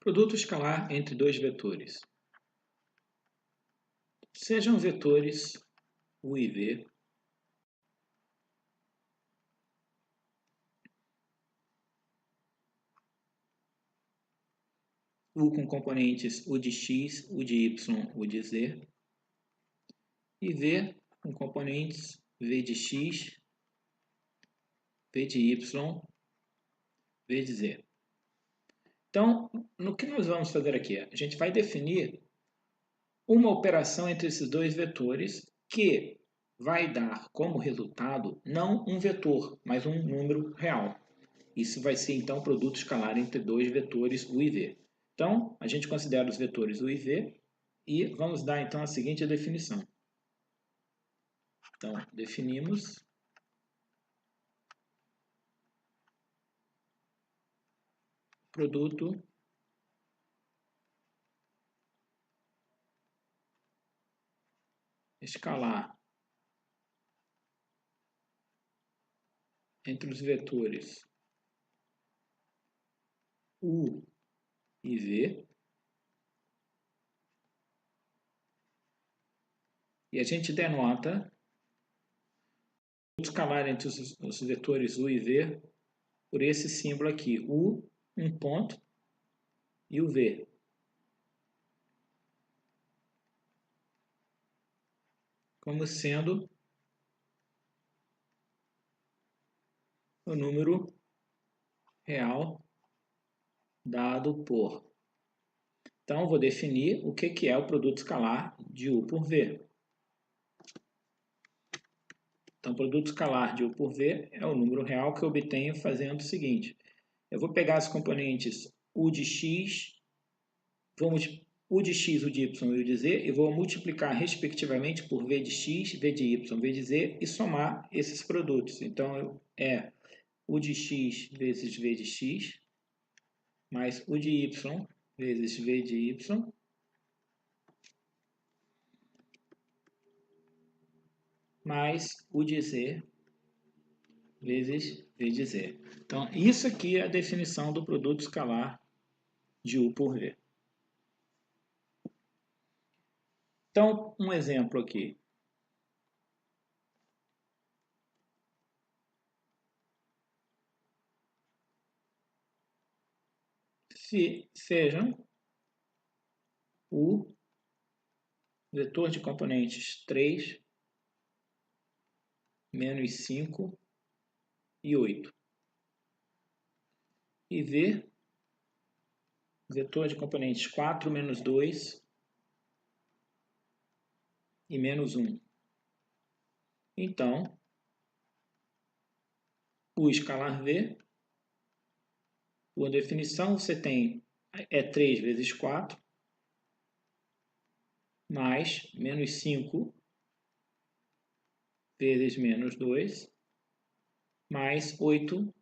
Produto escalar entre dois vetores. Sejam vetores U e V. U com componentes U de x, U de y, U de z. E V com componentes V de x, V de y, V de z. Então, no que nós vamos fazer aqui? A gente vai definir uma operação entre esses dois vetores que vai dar como resultado não um vetor, mas um número real. Isso vai ser, então, produto escalar entre dois vetores U e V. Então, a gente considera os vetores U e V e vamos dar, então, a seguinte definição. Então, definimos produto escalar entre os vetores U e V. E a gente denota o escalar entre os vetores U e V por esse símbolo aqui, U, um ponto, e o V. Como sendo o número real dado por. Então, vou definir o que é o produto escalar de U por V. Então, o produto escalar de U por V é o número real que eu obtenho fazendo o seguinte. Eu vou pegar as componentes U de x, U de x, U de y e U de z, e vou multiplicar respectivamente por V de x, V de y, V de z e somar esses produtos. Então, é U de x vezes V de x, mais U de y vezes V de y, mais U de z vezes V de z. Então, isso aqui é a definição do produto escalar de U por V. Então, um exemplo aqui. Se sejam U, vetor de componentes 3, menos 5 e 8. E V, vetor de componentes 4, menos 2 e menos 1. Então, o escalar V, por definição, você tem 3 vezes 4, mais menos 5 vezes menos 2, mais 8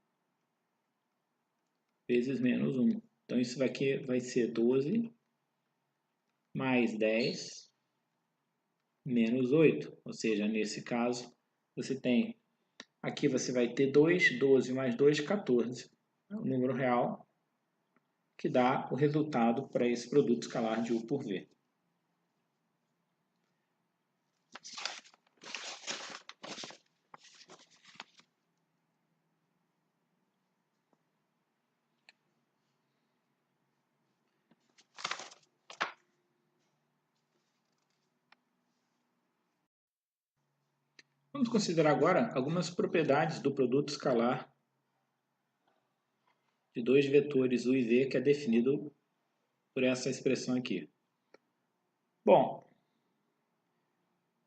vezes menos 1. Então, isso aqui vai ser 12, mais 10, menos 8. Ou seja, nesse caso, você tem... Aqui você vai ter 2, 12 mais 2, 14. É o número real que dá o resultado para esse produto escalar de U por V. Vamos considerar agora algumas propriedades do produto escalar de dois vetores U e V, que é definido por essa expressão aqui. Bom,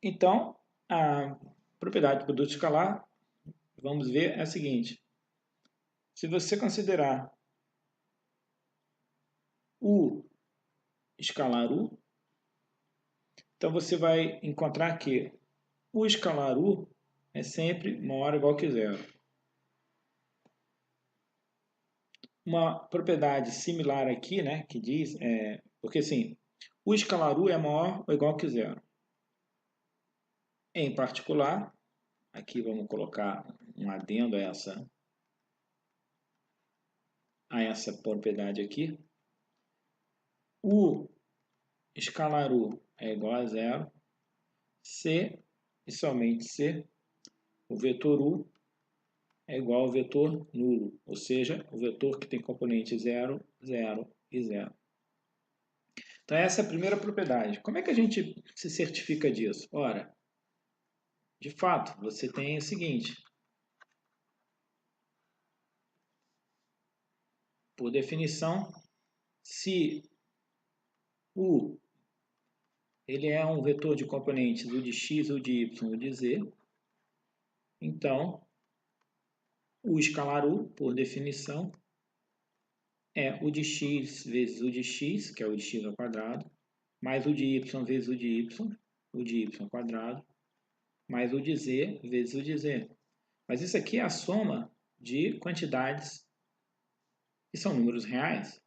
então, a propriedade do produto escalar, vamos ver, é a seguinte. Se você considerar U escalar U, então você vai encontrar que o escalar U é sempre maior ou igual que zero. Uma propriedade similar aqui, né, que diz, porque assim, o escalar U é maior ou igual que zero. Em particular, aqui vamos colocar um adendo a essa propriedade aqui. U escalar U é igual a zero, se e somente se o vetor U é igual ao vetor nulo, ou seja, o vetor que tem componente 0, 0 e 0. Então essa é a primeira propriedade. Como é que a gente se certifica disso? Ora, de fato, você tem o seguinte. Por definição, se U ele é um vetor de componentes U de x, U de y, U de z, então U escalar U, por definição, é U de x vezes U de x, que é U de x ao quadrado, mais U de y vezes U de y ao quadrado, mais U de z vezes U de z. Mas isso aqui é a soma de quantidades que são números reais.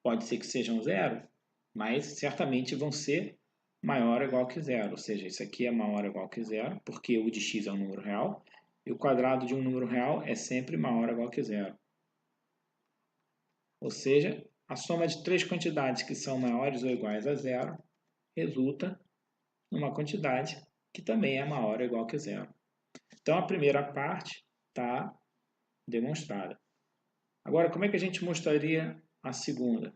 Pode ser que sejam zero, mas certamente vão ser maior ou igual que zero. Ou seja, isso aqui é maior ou igual que zero, porque U de x é um número real, e o quadrado de um número real é sempre maior ou igual que zero. Ou seja, a soma de três quantidades que são maiores ou iguais a zero resulta numa quantidade que também é maior ou igual que zero. Então, a primeira parte está demonstrada. Agora, como é que a gente mostraria a segunda?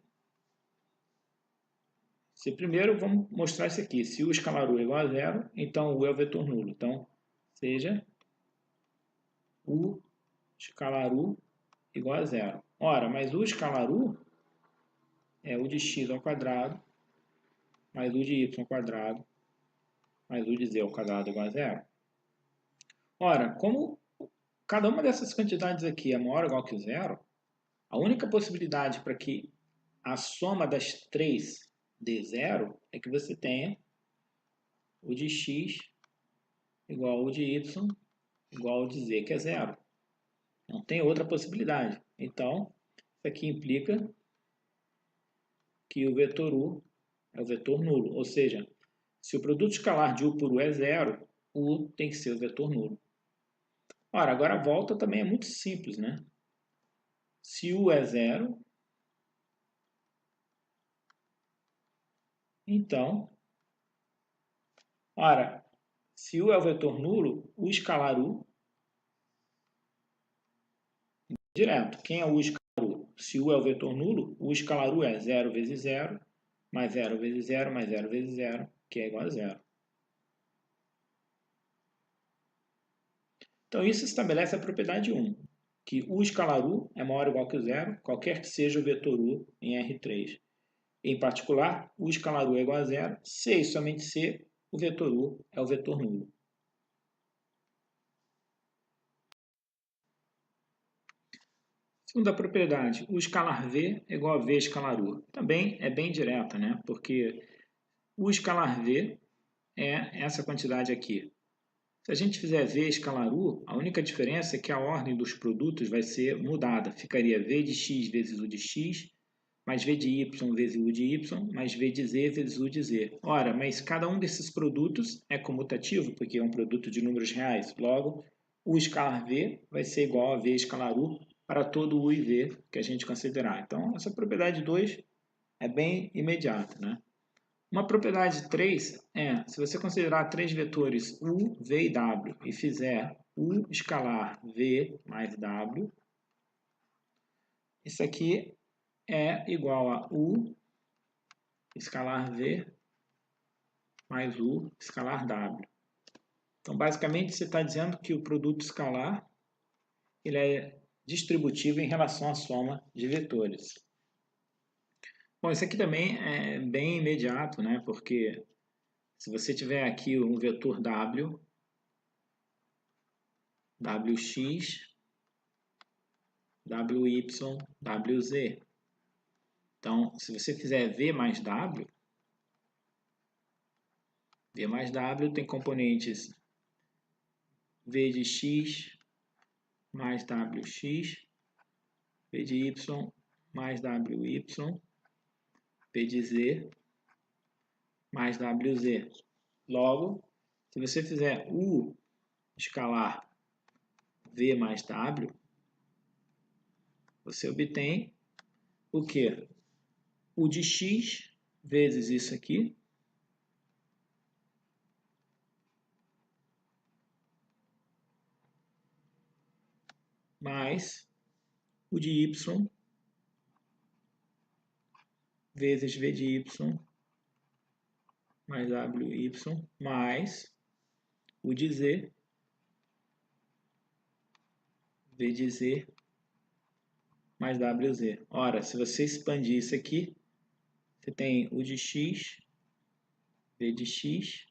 Se primeiro, vamos mostrar isso aqui. Se U escalar U é igual a zero, então U é o vetor nulo. Então, seja U escalar U igual a zero. Ora, mas U escalar U é U de x ao quadrado, mais U de y ao quadrado, mais U de z ao quadrado igual a zero. Ora, como cada uma dessas quantidades aqui é maior ou igual que zero, a única possibilidade para que a soma das três dê zero é que você tenha U de x igual a U de y igual a U de z, que é zero. Não tem outra possibilidade. Então, isso aqui implica que o vetor U é o vetor nulo. Ou seja, se o produto escalar de U por U é zero, U tem que ser o vetor nulo. Ora, agora a volta também é muito simples, né? Se U é zero, então, ora, se U é o vetor nulo, U escalar U, direto. Quem é U escalar U? Se U é o vetor nulo, U escalar U é 0 vezes 0, mais 0 vezes 0, mais 0 vezes 0, que é igual a 0. Então, isso estabelece a propriedade 1, que U escalar U é maior ou igual que zero, qualquer que seja o vetor U em R3. Em particular, U escalar U é igual a zero, se e somente se o vetor U é o vetor nulo. Segunda propriedade, U escalar V é igual a V escalar U. Também é bem direta, né? Porque U escalar V é essa quantidade aqui. Se a gente fizer V escalar U, a única diferença é que a ordem dos produtos vai ser mudada. Ficaria V de x vezes U de x, mais V de y vezes U de y, mais V de z vezes U de z. Ora, mas cada um desses produtos é comutativo, porque é um produto de números reais. Logo, U escalar V vai ser igual a V escalar U para todo U e V que a gente considerar. Então, essa propriedade 2 é bem imediata, né? Uma propriedade 3 é, se você considerar três vetores U, V e W e fizer U escalar V mais W, isso aqui é igual a U escalar V mais U escalar W. Então, basicamente, você está dizendo que o produto escalar ele é distributivo em relação à soma de vetores. Bom, isso aqui também é bem imediato, né? Porque se você tiver aqui um vetor W, WX, WY, WZ. Então, se você fizer V mais W tem componentes V de X mais WX, V de Y mais WY, V de Z mais WZ. Logo, se você fizer U escalar V mais W, você obtém o quê? U de x vezes isso aqui, mais U de y vezes V de y mais WY mais U de z, V de z mais WZ. Ora, se você expandir isso aqui, você tem U de x, V de x,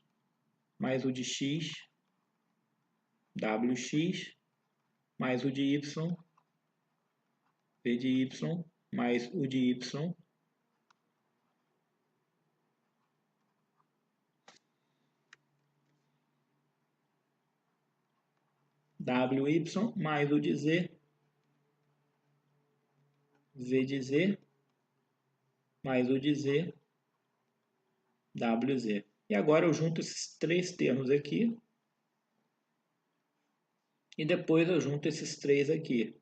mais U de x, WX, mais U de y, V de y, mais U de y, WY, mais U de z, V de z, mais U de z, WZ. E agora eu junto esses três termos aqui, e depois eu junto esses três aqui.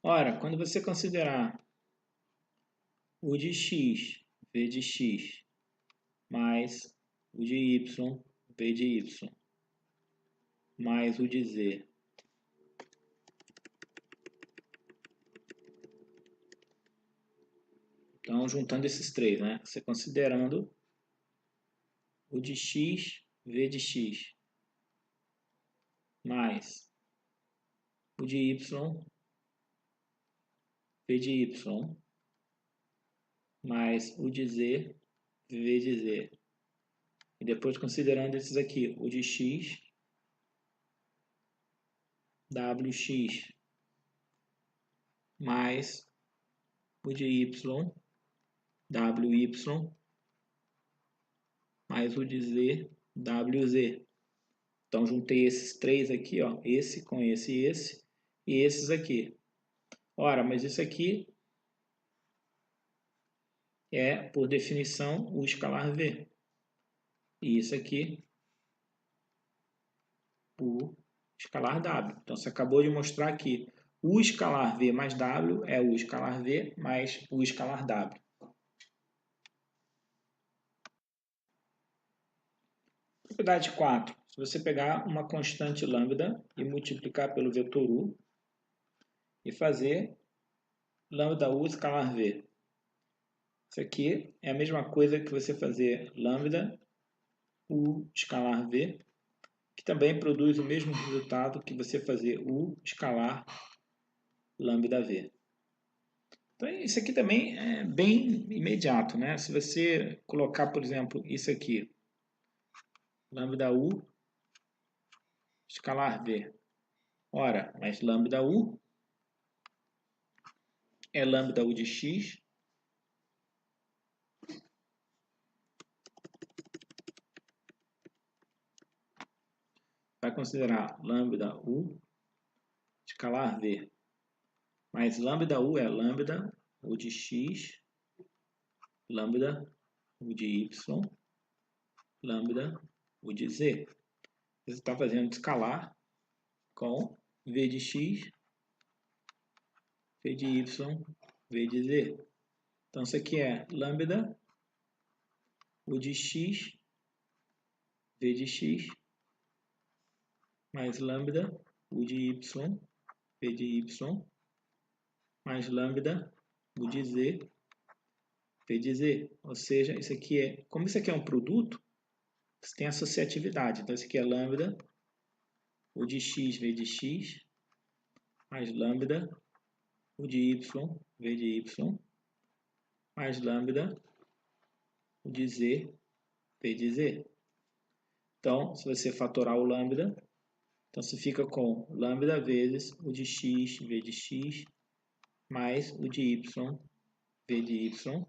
Ora, quando você considerar U de x, V de x, mais U de y, V de y, mais U de z, então, juntando esses três, né? Você considerando U de x, V de x, mais U de y, V de y, mais U de z, V de z. E depois considerando esses aqui, U de x, WX, mais U de y, WY, mais U de z, WZ. Então, juntei esses três aqui, ó, esse com esse e esse, e esses aqui. Ora, mas isso aqui é, por definição, o escalar V. E isso aqui, o escalar W. Então, você acabou de mostrar que o escalar V mais W é o escalar V mais o escalar W. Propriedade 4. Se você pegar uma constante lambda e multiplicar pelo vetor U e fazer lambda U escalar V. Isso aqui é a mesma coisa que você fazer lambda U escalar V, que também produz o mesmo resultado que você fazer U escalar lambda V. Então, isso aqui também é bem imediato, né? Se você colocar, por exemplo, isso aqui, lambda U escalar V. Ora, mas lambda U é lambda U de x vai considerar lambda U escalar V. Mas lambda U é lambda U de x, lambda U de y, lambda U de z. Você está fazendo escalar com V de x, V de y, V de z. Então, isso aqui é lambda U de x, V de x, mais lambda U de y, V de y, mais lambda U de z, V de z. Ou seja, isso aqui é, como isso aqui é um produto, você tem associatividade. Então, isso aqui é lambda U de x, V de x, mais lambda U de y, V de y, mais lambda U de z, V de z. Então, se você fatorar o lambda, então você fica com lambda vezes U de x, V de x, mais U de y, V de y,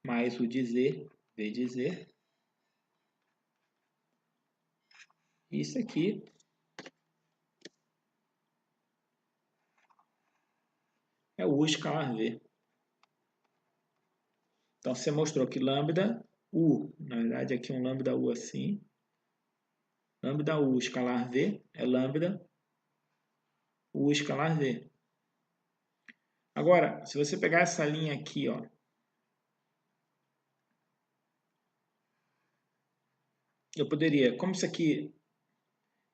mais U de z, V de z. Isso aqui é o U escalar V. Então, você mostrou que lambda U, na verdade aqui é um lambda U assim, lambda U escalar V é lambda U escalar V. Agora, se você pegar essa linha aqui, ó, eu poderia, como isso aqui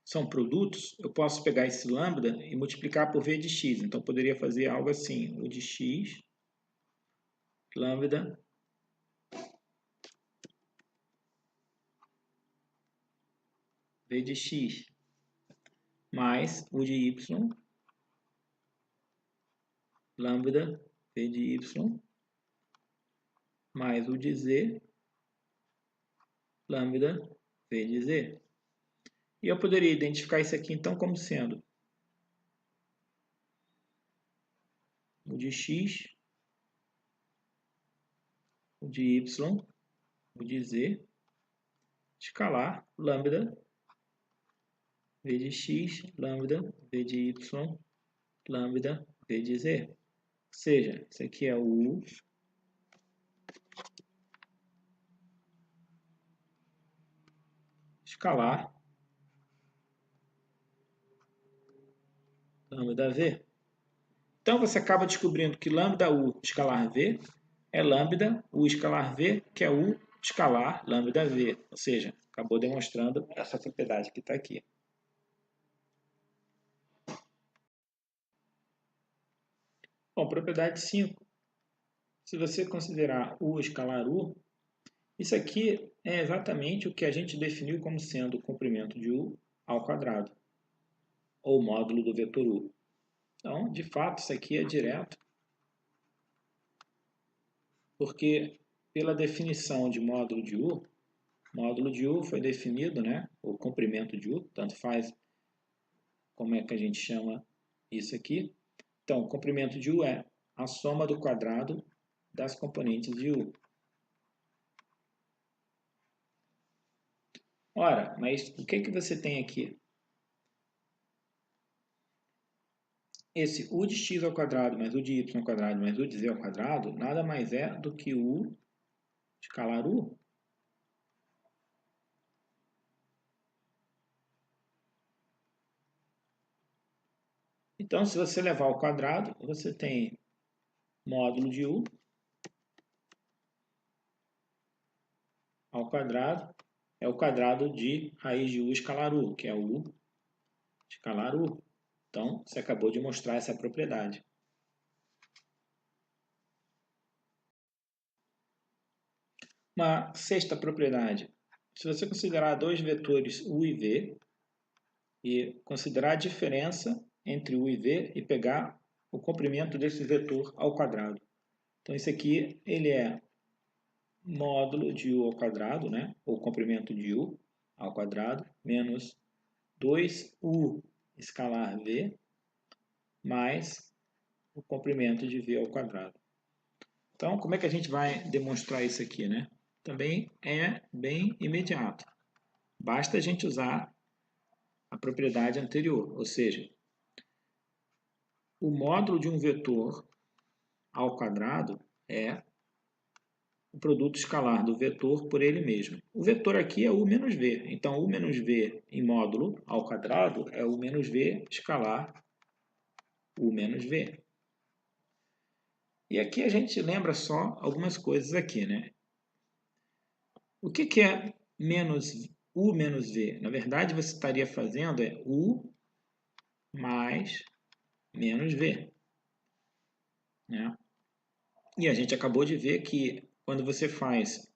são produtos, eu posso pegar esse lambda e multiplicar por v de x. Então, eu poderia fazer algo assim, o de x, lambda, v de x, mais o de y, lambda, v de y, mais o de z, lambda, v de z. E eu poderia identificar isso aqui, então, como sendo o de x, o de y, o de z, escalar, lambda, v de x, lambda, v de y, lambda, v de z. Ou seja, isso aqui é o U escalar, lambda v. Então, você acaba descobrindo que lambda U escalar v é lambda U escalar v, que é U escalar lambda v. Ou seja, acabou demonstrando essa propriedade que está aqui. Bom, propriedade 5. Se você considerar U escalar U, isso aqui é exatamente o que a gente definiu como sendo o comprimento de U ao quadrado, ou módulo do vetor U. Então, de fato, isso aqui é direto, porque pela definição de módulo de U foi definido, né, o comprimento de U, tanto faz como é que a gente chama isso aqui. Então, o comprimento de U é a soma do quadrado das componentes de U. Ora, mas o que você tem aqui? Esse U de x ao quadrado mais U de y ao quadrado mais U de z ao quadrado nada mais é do que U escalar U. Então, se você levar ao quadrado, você tem módulo de U ao quadrado é o quadrado de raiz de U escalar U, que é U escalar U. Então, você acabou de mostrar essa propriedade. Uma sexta propriedade. Se você considerar dois vetores U e V e considerar a diferença entre U e V e pegar o comprimento desse vetor ao quadrado. Então, isso aqui ele é módulo de U ao quadrado, né? Ou comprimento de U ao quadrado, menos 2U escalar V, mais o comprimento de V ao quadrado. Então, como é que a gente vai demonstrar isso aqui, né? Também é bem imediato. Basta a gente usar a propriedade anterior, ou seja, o módulo de um vetor ao quadrado é o produto escalar do vetor por ele mesmo. O vetor aqui é U menos V. Então, U menos V em módulo ao quadrado é U menos V escalar U menos V. E aqui a gente lembra só algumas coisas aqui, né? O que é menos U menos V? Na verdade, você estaria fazendo U mais menos V. Né? E a gente acabou de ver que quando você faz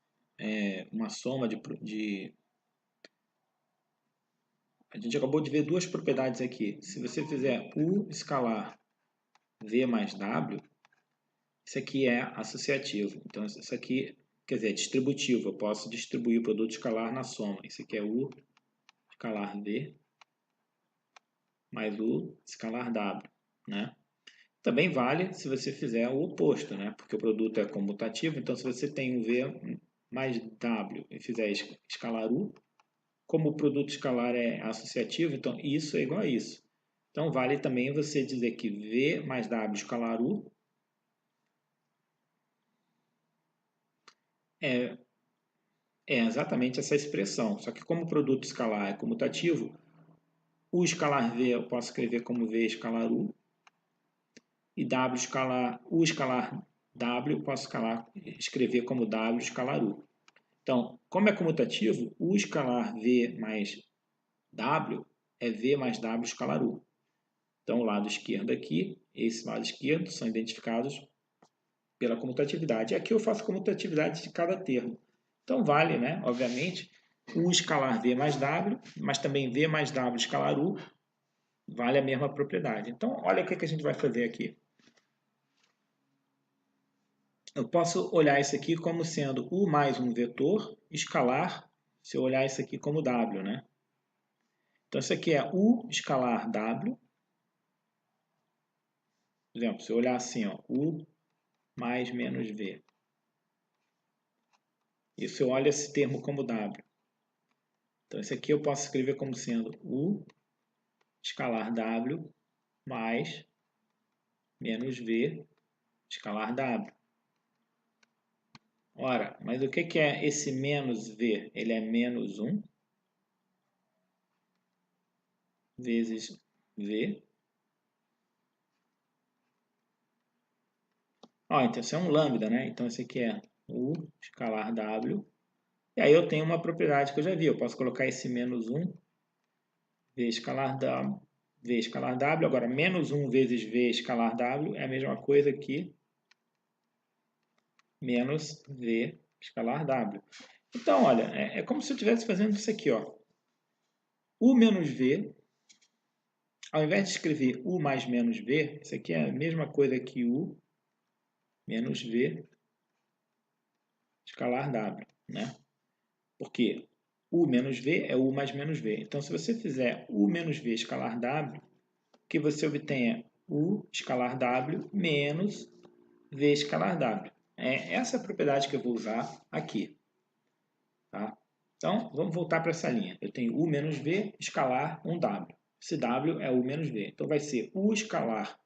uma soma a gente acabou de ver duas propriedades aqui. Se você fizer U escalar V mais W, isso aqui é associativo. Então, isso aqui, quer dizer, é distributivo. Eu posso distribuir o produto escalar na soma. Isso aqui é U escalar V mais U escalar W. Né? Também vale se você fizer o oposto, né? Porque o produto é comutativo. Então, se você tem um V mais W e fizer escalar U, como o produto escalar é associativo, então isso é igual a isso. Então, vale também você dizer que V mais W escalar U é exatamente essa expressão. Só que como o produto escalar é comutativo, U escalar V eu posso escrever como V escalar U, e W escalar, U escalar W eu posso escrever como W escalar U. Então, como é comutativo, U escalar V mais W é V mais W escalar U. Então, o lado esquerdo aqui, esse lado esquerdo, são identificados pela comutatividade. Aqui eu faço comutatividade de cada termo. Então, vale, né, obviamente, U escalar V mais W, mas também V mais W escalar U, vale a mesma propriedade. Então, olha o que a gente vai fazer aqui. Eu posso olhar isso aqui como sendo U mais um vetor escalar, se eu olhar isso aqui como W, né? Então, isso aqui é U escalar W. Por exemplo, se eu olhar assim, ó, U mais menos V. Isso eu olho esse termo como W. Então, esse aqui eu posso escrever como sendo U escalar W mais menos V escalar W. Ora, mas o que é esse menos V? Ele é menos 1 vezes V. Ó, então isso é um lambda, né? Então esse aqui é U escalar W. E aí eu tenho uma propriedade que eu já vi. Eu posso colocar esse menos 1 V escalar W. V escalar W. Agora, menos 1 vezes V escalar W é a mesma coisa que menos V escalar W. Então, olha, é como se eu estivesse fazendo isso aqui, ó. U menos V, ao invés de escrever U mais menos V, isso aqui é a mesma coisa que U menos V escalar W, né? Porque U menos V é U mais menos V. Então, se você fizer U menos V escalar W, o que você obtém é U escalar W menos V escalar W. Essa é a propriedade que eu vou usar aqui. Tá? Então, vamos voltar para essa linha. Eu tenho U menos V escalar um W. Esse W é U menos V. Então, vai ser U escalar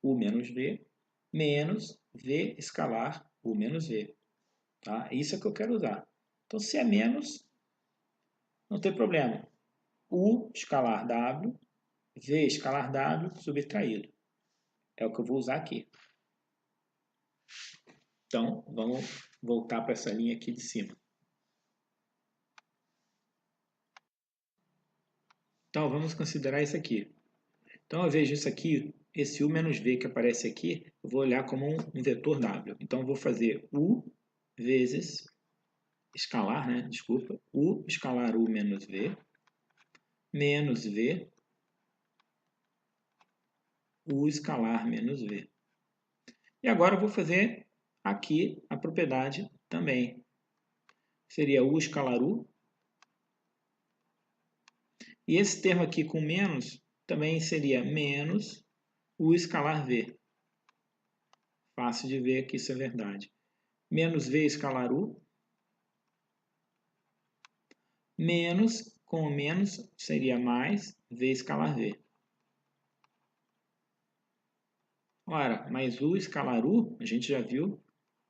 U menos V menos V escalar U menos V. Tá? Isso é que eu quero usar. Então, se é menos, não tem problema. U escalar W, V escalar W subtraído. É o que eu vou usar aqui. Então, vamos voltar para essa linha aqui de cima. Então, vamos considerar isso aqui. Então, eu vejo isso aqui, esse U menos V que aparece aqui, eu vou olhar como um vetor W. Então, eu vou fazer U vezes escalar, né? Desculpa. U escalar U menos V, menos V, U escalar menos V. E agora eu vou fazer aqui a propriedade também. Seria U escalar U. E esse termo aqui com menos também seria menos U escalar V. Fácil de ver que isso é verdade. Menos V escalar U. Menos, com menos, seria mais V escalar V. Ora, mas U escalar U, a gente já viu,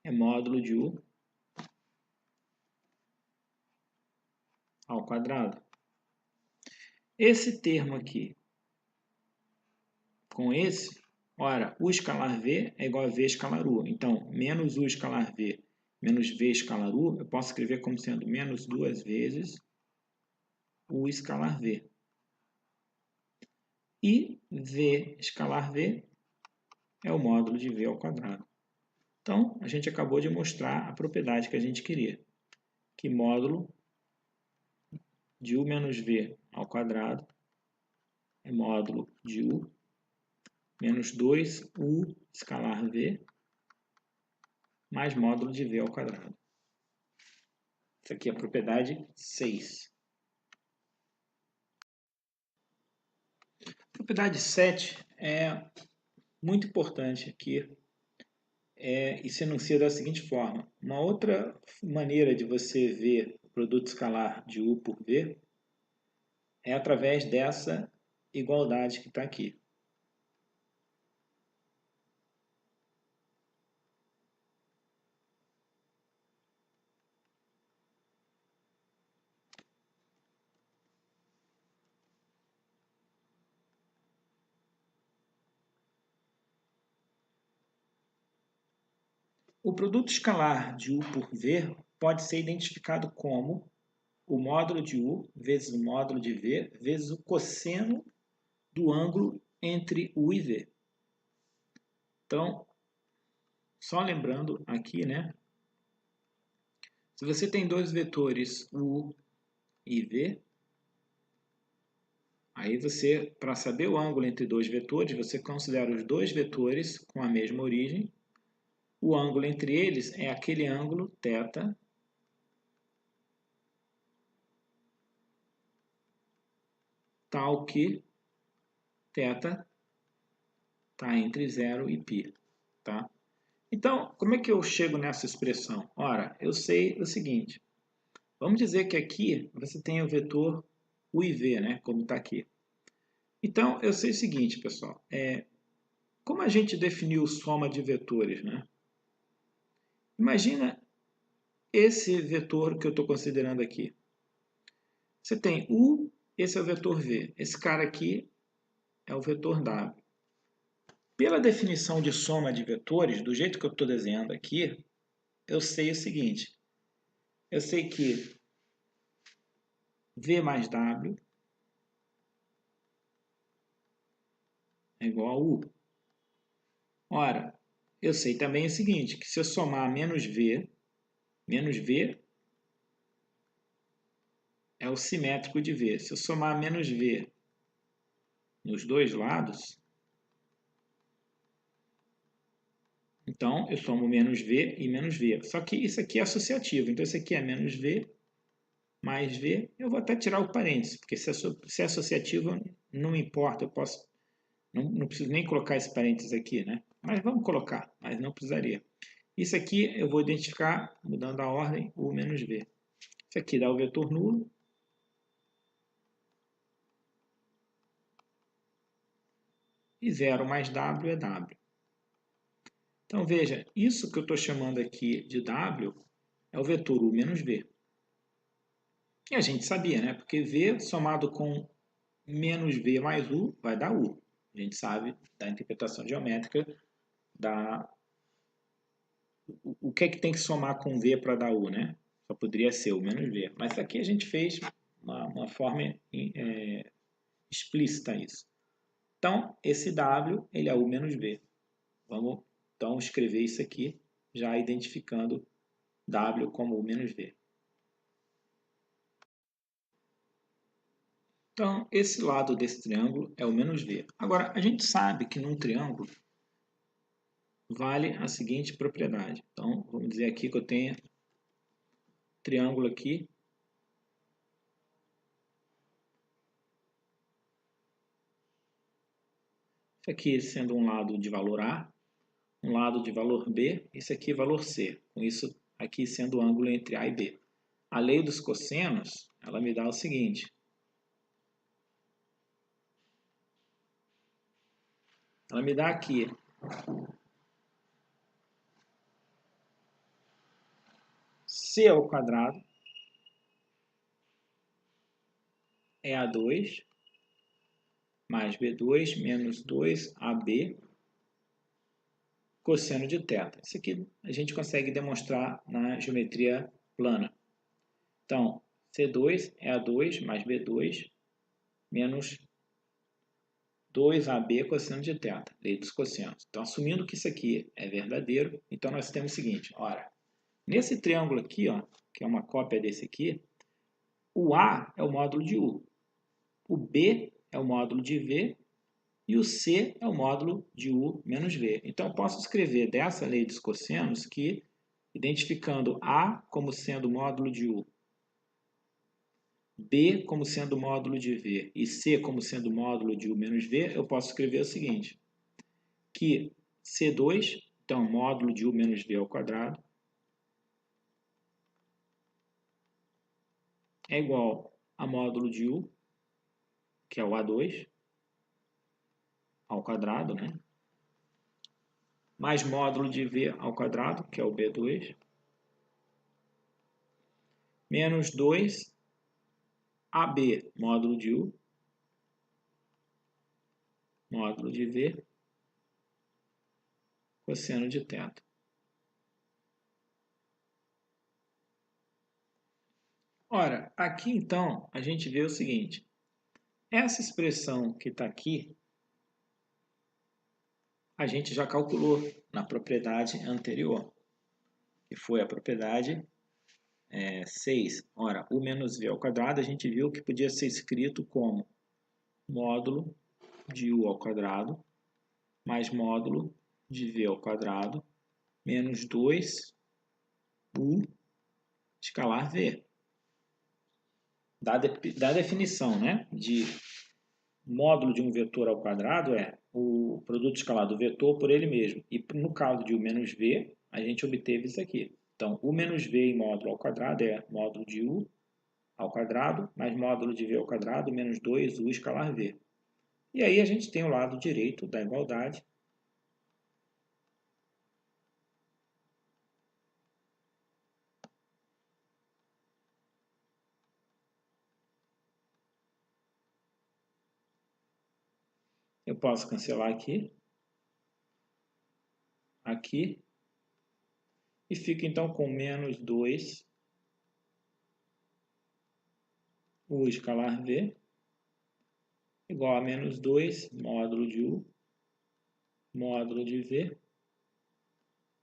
é módulo de U ao quadrado. Esse termo aqui, com esse, ora, U escalar V é igual a V escalar U. Então, menos U escalar V menos V escalar U, eu posso escrever como sendo menos 2 vezes U escalar V. E V escalar V é o módulo de V ao quadrado. Então, a gente acabou de mostrar a propriedade que a gente queria, que módulo de U menos V ao quadrado é módulo de U menos 2U escalar V mais módulo de V ao quadrado. Isso aqui é a propriedade 6. A propriedade 7 é muito importante aqui e se enuncia da seguinte forma. Uma outra maneira de você ver o produto escalar de U por V é através dessa igualdade que está aqui. O produto escalar de U por V pode ser identificado como o módulo de U vezes o módulo de V vezes o cosseno do ângulo entre U e V. Então, só lembrando aqui, né? Se você tem dois vetores U e V, aí você, para saber o ângulo entre dois vetores, você considera os dois vetores com a mesma origem. O ângulo entre eles é aquele ângulo θ tal que θ está entre 0 e π. Tá? Então, como é que eu chego nessa expressão? Ora, eu sei o seguinte. Vamos dizer que aqui você tem o vetor U e V, né? Como está aqui. Então, eu sei o seguinte, pessoal. Como a gente definiu soma de vetores, né? Imagina esse vetor que eu estou considerando aqui. Você tem U, esse é o vetor V. Esse cara aqui é o vetor W. Pela definição de soma de vetores, do jeito que eu estou desenhando aqui, eu sei o seguinte. Eu sei que V mais W é igual a U. Ora, eu sei também o seguinte, que se eu somar menos V é o simétrico de V. Se eu somar menos V nos dois lados, então eu somo menos V e menos V. Só que isso aqui é associativo, então isso aqui é menos V mais V. Eu vou até tirar o parênteses, porque se é associativo não importa, eu posso, não preciso nem colocar esse parênteses aqui, né? Mas vamos colocar, mas não precisaria. Isso aqui eu vou identificar, mudando a ordem, U menos V. Isso aqui dá o vetor nulo. E 0 mais W é W. Então, veja, isso que eu estou chamando aqui de W é o vetor U menos V. E a gente sabia, né? Porque V somado com menos V mais U vai dar U. A gente sabe da interpretação geométrica o que é que tem que somar com V para dar U, né? Só poderia ser U menos V. Mas aqui a gente fez uma forma explícita isso. Então, esse W ele é U menos V. Vamos então escrever isso aqui, já identificando W como U menos V. Então, esse lado desse triângulo é o menos V. Agora, a gente sabe que num triângulo vale a seguinte propriedade. Então, vamos dizer aqui que eu tenho triângulo aqui. Isso aqui sendo um lado de valor A, um lado de valor B, isso aqui valor C. Com isso aqui sendo o ângulo entre A e B. A lei dos cossenos, ela me dá o seguinte. Ela me dá aqui C ao quadrado é A2 mais B2 menos 2AB cosseno de θ. Isso aqui a gente consegue demonstrar na geometria plana. Então, C2 é A2 mais B2 menos 2AB cosseno de θ, lei dos cossenos. Então, assumindo que isso aqui é verdadeiro, então nós temos o seguinte, ora, nesse triângulo aqui, ó, que é uma cópia desse aqui, o A é o módulo de U, o B é o módulo de V e o C é o módulo de U menos V. Então, eu posso escrever dessa lei dos cossenos que, identificando A como sendo módulo de U, B como sendo módulo de V e C como sendo módulo de U menos V, eu posso escrever o seguinte, que C2, então módulo de U menos V ao quadrado, é igual a módulo de U, que é o A2, ao quadrado, né? Mais módulo de V ao quadrado, que é o B2, menos 2 AB, módulo de U, módulo de V, cosseno de θ. Ora, aqui então a gente vê o seguinte, essa expressão que está aqui, a gente já calculou na propriedade anterior, que foi a propriedade 6. Ora, u menos v ao quadrado a gente viu que podia ser escrito como módulo de u ao quadrado mais módulo de v ao quadrado menos 2u escalar v. Da definição, né, de módulo de um vetor ao quadrado é o produto escalar do vetor por ele mesmo. E no caso de u menos v, a gente obteve isso aqui. Então, u menos v em módulo ao quadrado é módulo de u ao quadrado mais módulo de v ao quadrado menos 2u escalar v. E aí a gente tem o lado direito da igualdade. Eu posso cancelar aqui, aqui, e fica então com menos 2 u escalar v igual a menos 2 módulo de u módulo de v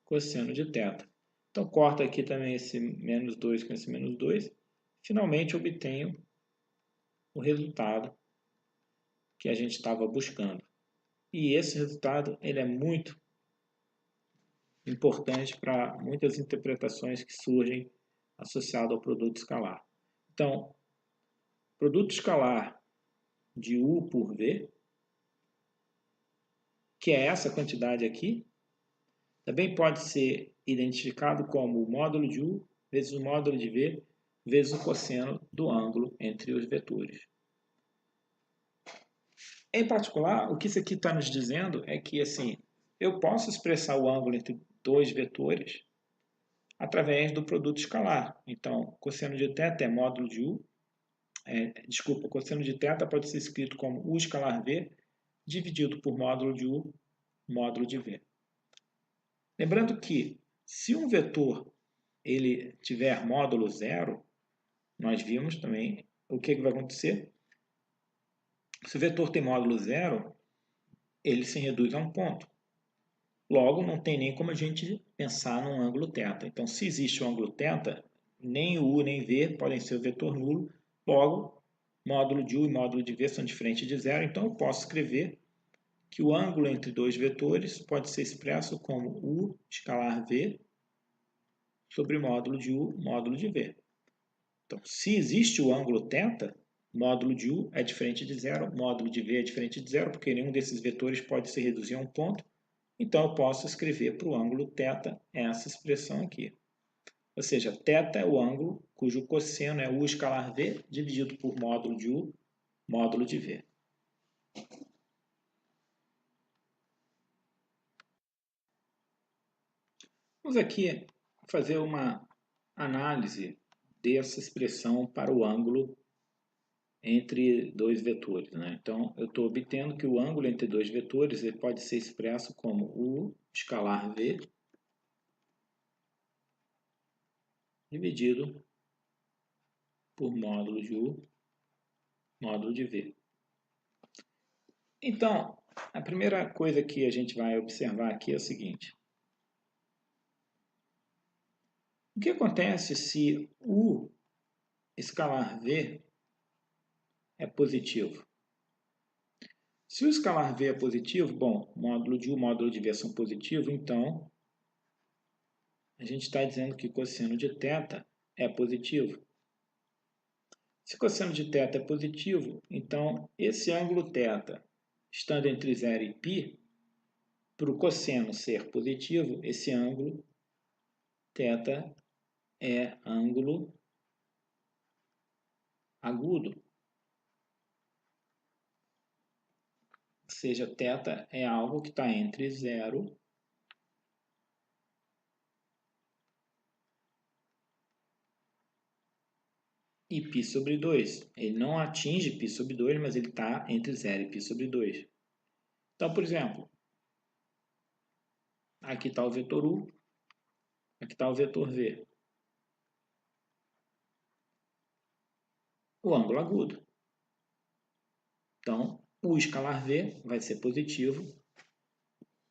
cosseno de θ. Então, corta aqui também esse menos 2 com esse menos 2. Finalmente, obtenho o resultado que a gente estava buscando. E esse resultado ele é muito importante para muitas interpretações que surgem associado ao produto escalar. Então, produto escalar de u por v, que é essa quantidade aqui, também pode ser identificado como o módulo de u vezes o módulo de v vezes o cosseno do ângulo entre os vetores. Em particular, o que isso aqui está nos dizendo é que assim, eu posso expressar o ângulo entre dois vetores através do produto escalar. Então, cosseno de θ é módulo de u, cosseno de θ pode ser escrito como u escalar v dividido por módulo de u, módulo de v. Lembrando que, se um vetor ele tiver módulo zero, nós vimos também o que vai acontecer. Se o vetor tem módulo zero, ele se reduz a um ponto. Logo, não tem nem como a gente pensar num ângulo θ. Então, se existe um ângulo θ, nem u nem v podem ser o vetor nulo. Logo, módulo de u e módulo de v são diferentes de zero. Então, eu posso escrever que o ângulo entre dois vetores pode ser expresso como u escalar v sobre módulo de u, módulo de v. Então, se existe o ângulo θ, módulo de u é diferente de zero, módulo de v é diferente de zero, porque nenhum desses vetores pode se reduzir a um ponto. Então, eu posso escrever para o ângulo θ essa expressão aqui. Ou seja, θ é o ângulo cujo cosseno é u escalar v dividido por módulo de u, módulo de v. Vamos aqui fazer uma análise dessa expressão para o ângulo entre dois vetores, né? Então, eu estou obtendo que o ângulo entre dois vetores ele pode ser expresso como u escalar v dividido por módulo de u, módulo de v. Então, a primeira coisa que a gente vai observar aqui é o seguinte. O que acontece se u escalar v é positivo? Se o escalar v é positivo, bom, módulo de u e módulo de v são positivos, então a gente está dizendo que cosseno de θ é positivo. Se cosseno de θ é positivo, então esse ângulo θ, estando entre 0 e π, para o cosseno ser positivo, esse ângulo θ é ângulo agudo. Ou seja, θ é algo que está entre 0 e π sobre 2. Ele não atinge π sobre 2, mas ele está entre 0 e π sobre 2. Então, por exemplo, aqui está o vetor u, aqui está o vetor v. o ângulo agudo. Então, o escalar V vai ser positivo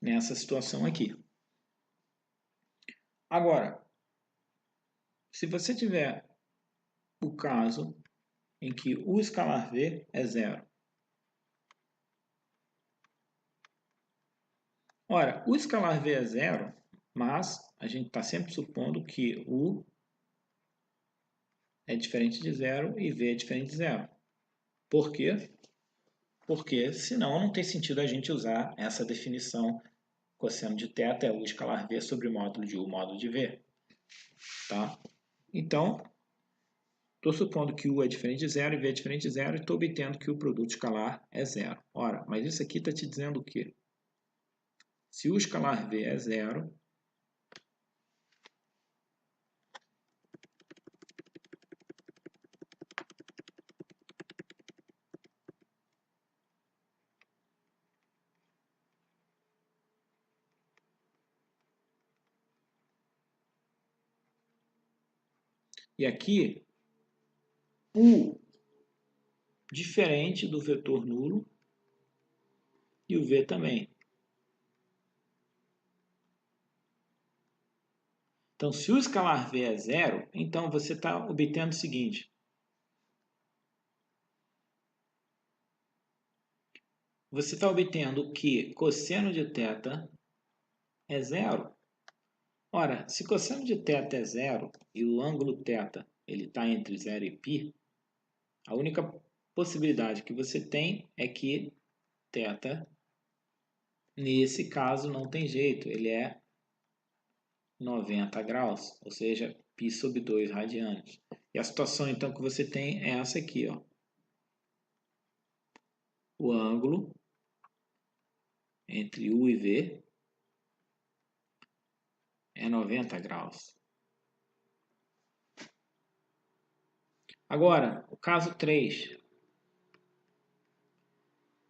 nessa situação aqui. Agora, se você tiver o caso em que o escalar V é zero. Ora, o escalar V é zero, mas a gente está sempre supondo que U é diferente de zero e V é diferente de zero. Por quê? Porque senão não tem sentido a gente usar essa definição cosseno de θ é U escalar V sobre o módulo de U módulo de V. Tá? Então, estou supondo que U é diferente de zero e V é diferente de zero e estou obtendo que o produto escalar é zero. Ora, mas isso aqui está te dizendo o quê? Se o escalar V é zero, e aqui, U diferente do vetor nulo e o V também. Então, se o escalar V é zero, então você está obtendo o seguinte. Você está obtendo que cosseno de θ é zero. Ora, se cosseno de θ é zero e o ângulo θ está entre 0 e π, a única possibilidade que você tem é que θ, nesse caso, não tem jeito. Ele é 90 graus, ou seja, π sobre 2 radianos. E a situação, então, que você tem é essa aqui, ó. O ângulo entre U e V é 90 graus. Agora, o caso 3.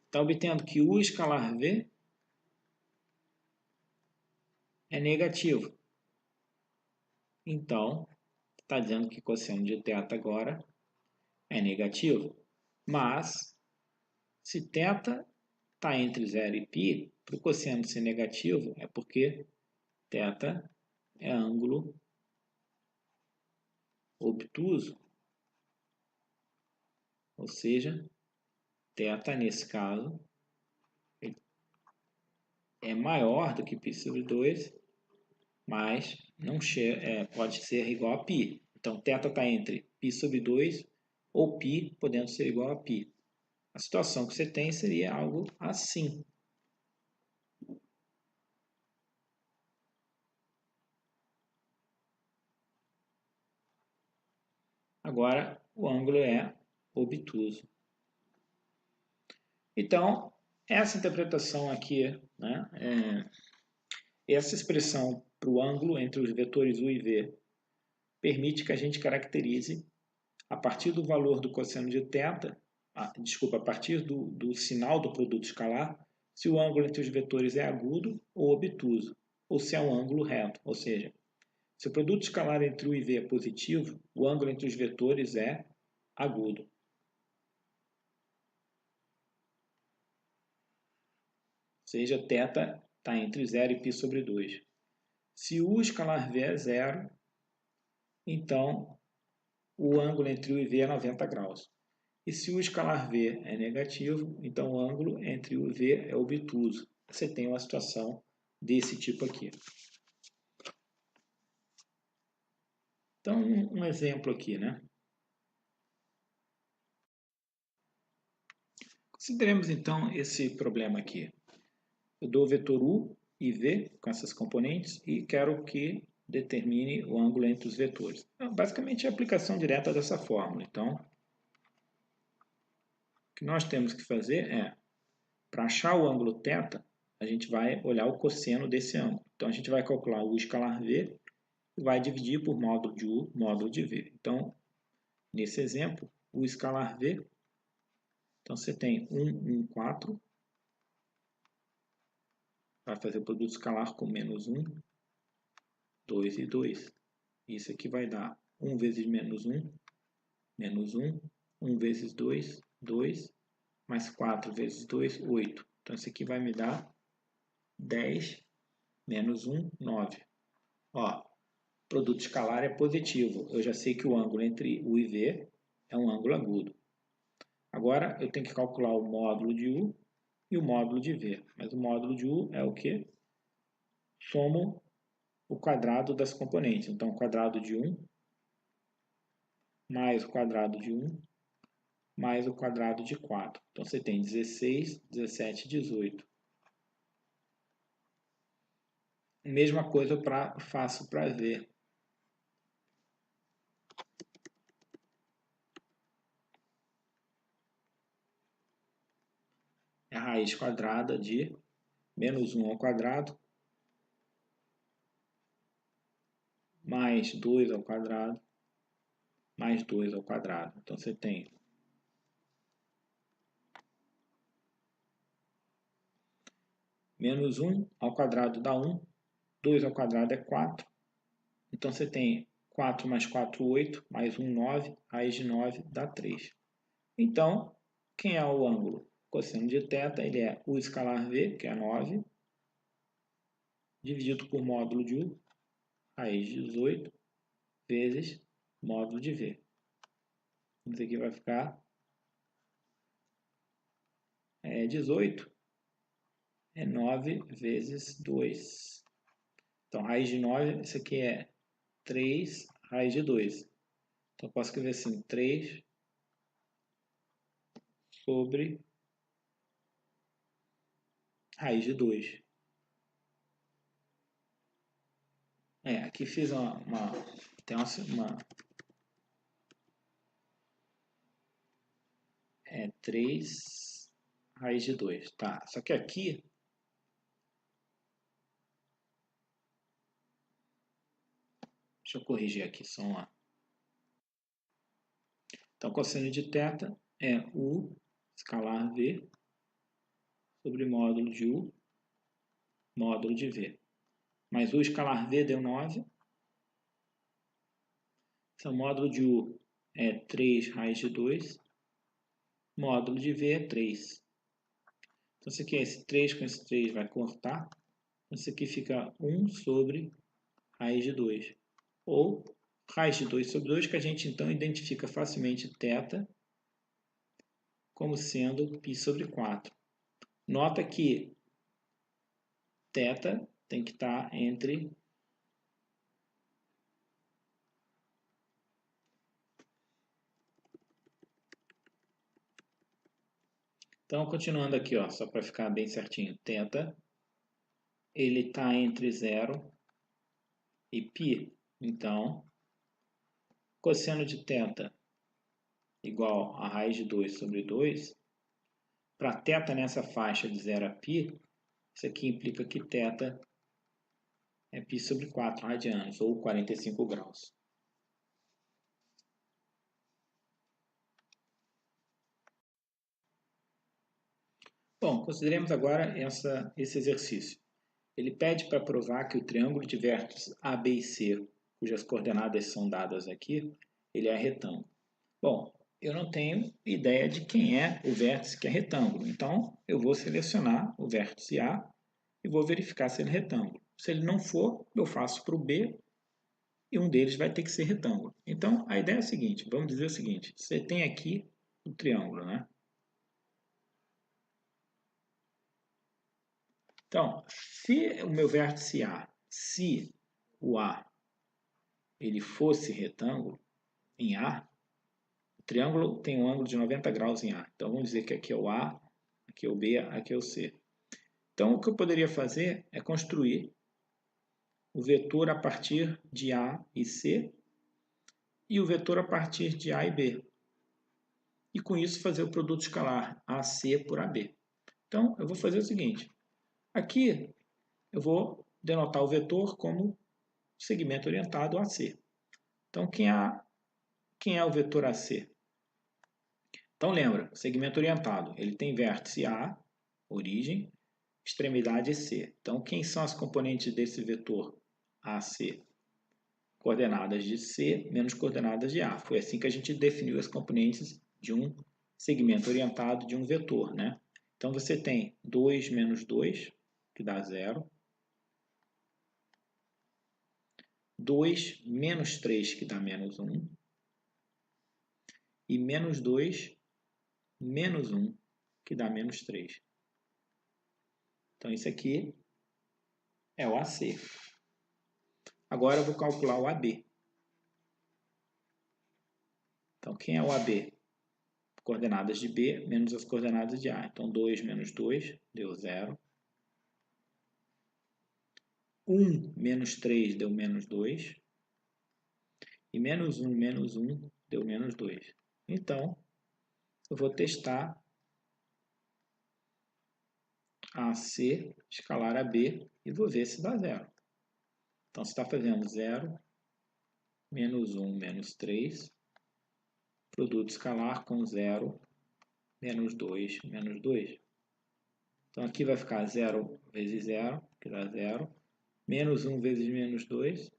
Está obtendo que U escalar V é negativo. Então, está dizendo que cosseno de θ agora é negativo. Mas, se θ está entre 0 e π, para o cosseno ser negativo é porque θ é ângulo obtuso. Ou seja, θ nesse caso é maior do que π sobre 2, mas não pode ser igual a π. Então, θ está entre π sobre 2 ou π podendo ser igual a π. A situação que você tem seria algo assim. Agora, o ângulo é obtuso. Então, essa interpretação aqui, né, essa expressão para o ângulo entre os vetores U e V permite que a gente caracterize, a partir do valor do cosseno de θ, a partir do sinal do produto escalar, se o ângulo entre os vetores é agudo ou obtuso, ou se é um ângulo reto, ou seja, se o produto escalar entre U e V é positivo, o ângulo entre os vetores é agudo. Ou seja, θ está entre 0 e π sobre 2. Se U escalar V é zero, então o ângulo entre U e V é 90 graus. E se o escalar V é negativo, então o ângulo entre U e V é obtuso. Você tem uma situação desse tipo aqui. Então, um exemplo aqui, né? Consideremos então esse problema aqui. Eu dou o vetor U e V com essas componentes e quero que determine o ângulo entre os vetores. Então, basicamente é a aplicação direta dessa fórmula. Então, o que nós temos que fazer é, para achar o ângulo θ, a gente vai olhar o cosseno desse ângulo. Então, a gente vai calcular o escalar V e vai dividir por módulo de U, módulo de V. Então, nesse exemplo, o escalar V, então você tem 1, 1, 4, vai fazer o produto escalar com menos 1, 2 e 2. Isso aqui vai dar 1 vezes menos 1, menos 1, 1 vezes 2, 2, mais 4 vezes 2, 8. Então, isso aqui vai me dar 10 menos 1, 9. Ó, produto escalar é positivo. Eu já sei que o ângulo entre U e V é um ângulo agudo. Agora, eu tenho que calcular o módulo de U e o módulo de V. Mas o módulo de U é o quê? Somo o quadrado das componentes. Então, o quadrado de 1 mais o quadrado de 1 mais o quadrado de 4. Então, você tem 16, 17, 18. Mesma coisa faço para V. É a raiz quadrada de menos 1 ao quadrado mais 2 ao quadrado mais 2 ao quadrado. Então, você tem menos 1 ao quadrado dá 1, 2 ao quadrado é 4. Então, você tem 4 mais 4, 8, mais 1, 9, raiz de 9 dá 3. Então, quem é o ângulo? Cosseno de θ, ele é U escalar V, que é 9, dividido por módulo de U, raiz de 18, vezes módulo de V. Isso aqui vai ficar 18, é 9 vezes 2. Então, raiz de 9, isso aqui é 3 raiz de 2. Então, eu posso escrever assim, 3 sobre raiz de 2. Aqui fiz tem uma 3 raiz de 2. Tá, só que aqui deixa eu corrigir aqui, só lá. Então, cosseno de θ é U escalar V sobre módulo de U, módulo de V. Mas U escalar V deu 9. Então, módulo de U é 3 raiz de 2. Módulo de V é 3. Então, isso aqui é esse 3 com esse 3 vai cortar. Então, isso aqui fica 1 sobre raiz de 2. Ou raiz de 2 sobre 2, que a gente então identifica facilmente θ como sendo π sobre 4. Nota que θ tem que estar entre Então, continuando aqui, ó, só para ficar bem certinho, θ, ele está entre 0 e π. Então, cosseno de θ igual a raiz de 2 sobre 2, para θ nessa faixa de 0 a π, isso aqui implica que θ é π sobre 4 radianos, ou 45 graus. Bom, consideremos agora esse exercício. Ele pede para provar que o triângulo de vértices A, B e C, cujas coordenadas são dadas aqui, ele é retângulo. Bom, eu não tenho ideia de quem é o vértice que é retângulo, então eu vou selecionar o vértice A e vou verificar se ele é retângulo. Se ele não for, eu faço para o B e um deles vai ter que ser retângulo. Então, a ideia é a seguinte, vamos dizer o seguinte, você tem aqui o triângulo, né? Então, se o meu vértice A, se o A ele fosse retângulo em A, o triângulo tem um ângulo de 90 graus em A. Então, vamos dizer que aqui é o A, aqui é o B, aqui é o C. Então, o que eu poderia fazer é construir o vetor a partir de A e C e o vetor a partir de A e B. E com isso fazer o produto escalar AC por AB. Então, eu vou fazer o seguinte. Aqui, eu vou denotar o vetor como segmento orientado AC. Então, quem é o vetor AC? Então, lembra, segmento orientado, ele tem vértice A, origem, extremidade C. Então, quem são as componentes desse vetor AC? Coordenadas de C menos coordenadas de A. Foi assim que a gente definiu as componentes de um segmento orientado de um vetor, né? Então, você tem 2 menos 2, que dá 0. 2 menos 3, que dá menos 1. E menos 2, menos 1, que dá menos 3. Então, isso aqui é o AC. Agora, eu vou calcular o AB. Então, quem é o AB? Coordenadas de B menos as coordenadas de A. Então, 2 menos 2 deu 0. 1 menos 3 deu menos 2. E menos 1 menos 1 deu menos 2. Então, eu vou testar AC escalar AB e vou ver se dá 0. Então, você está fazendo 0, menos 1, menos 3, produto escalar com 0, menos 2, menos 2. Então, aqui vai ficar 0 vezes 0, que dá 0, menos 1 vezes menos 2,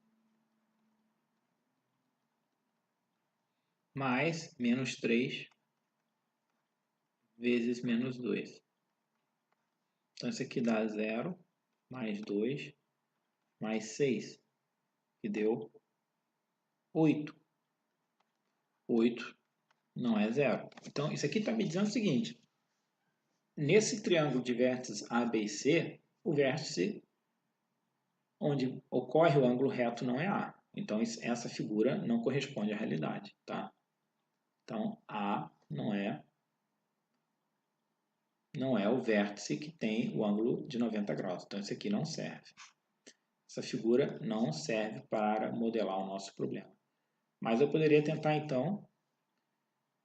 mais menos 3 vezes menos 2. Então, isso aqui dá 0, mais 2, mais 6, que deu 8. 8 não é 0. Então, isso aqui está me dizendo o seguinte. Nesse triângulo de vértices A, B e C, o vértice onde ocorre o ângulo reto não é A. Então, essa figura não corresponde à realidade. Tá? Então, A não é o vértice que tem o ângulo de 90 graus. Então, isso aqui não serve. Essa figura não serve para modelar o nosso problema. Mas eu poderia tentar, então,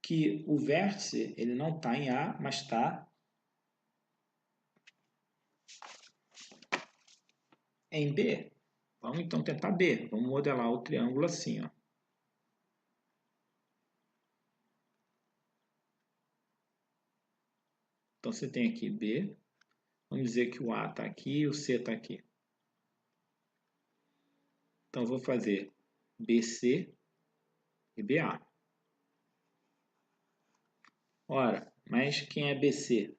que o vértice ele não está em A, mas está em B. Vamos então tentar B. Vamos modelar o triângulo assim, ó. Então, você tem aqui B. Vamos dizer que o A está aqui e o C está aqui. Então, eu vou fazer BC e BA. Ora, mas quem é BC?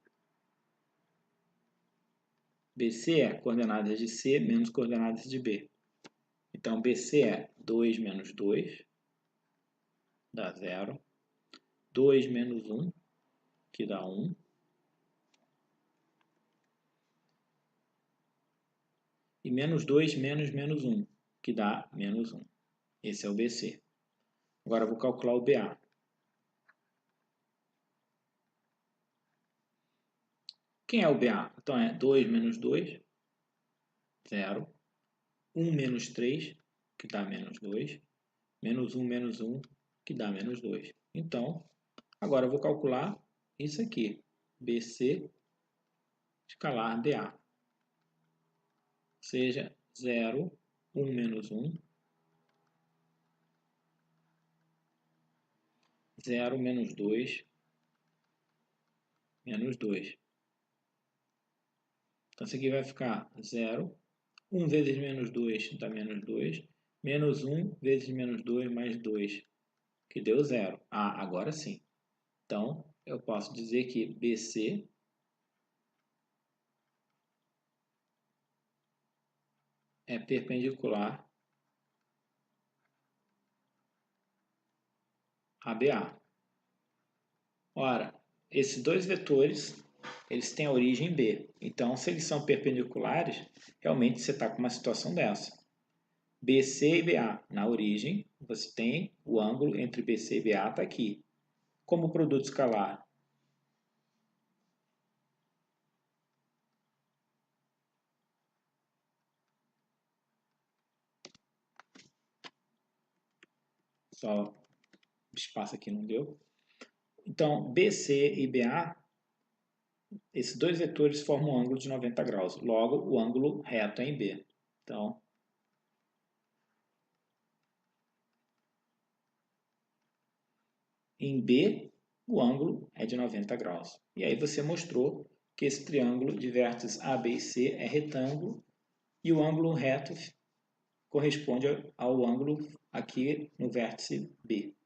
BC é coordenadas de C menos coordenadas de B. Então, BC é 2 menos 2, dá 0. 2 menos 1, que dá 1. E menos 2 menos menos 1, que dá menos 1. Esse é o BC. Agora, eu vou calcular o BA. Quem é o BA? Então, é 2 menos 2, 0. 1 menos 3, que dá menos 2. Menos 1 menos 1, que dá menos 2. Então, agora eu vou calcular isso aqui. BC escalar BA. Ou seja, 0, 1 menos 1. 0 menos 2, menos 2. Então, isso aqui vai ficar 0. 1 vezes menos 2 dá menos 2. Menos 1 vezes menos 2 mais 2, que deu 0. Ah, agora sim. Então, eu posso dizer que BC é perpendicular a BA. Ora, esses dois vetores, eles têm a origem B. Então, se eles são perpendiculares, realmente você está com uma situação dessa. BC e BA. Na origem, você tem o ângulo entre BC e BA está aqui. Como produto escalar, só espaço aqui não deu. Então, BC e BA, esses dois vetores formam um ângulo de 90 graus. Logo, o ângulo reto é em B. Então, em B, o ângulo é de 90 graus. E aí você mostrou que esse triângulo de vértices A, B e C é retângulo e o ângulo reto corresponde ao ângulo aqui no vértice B.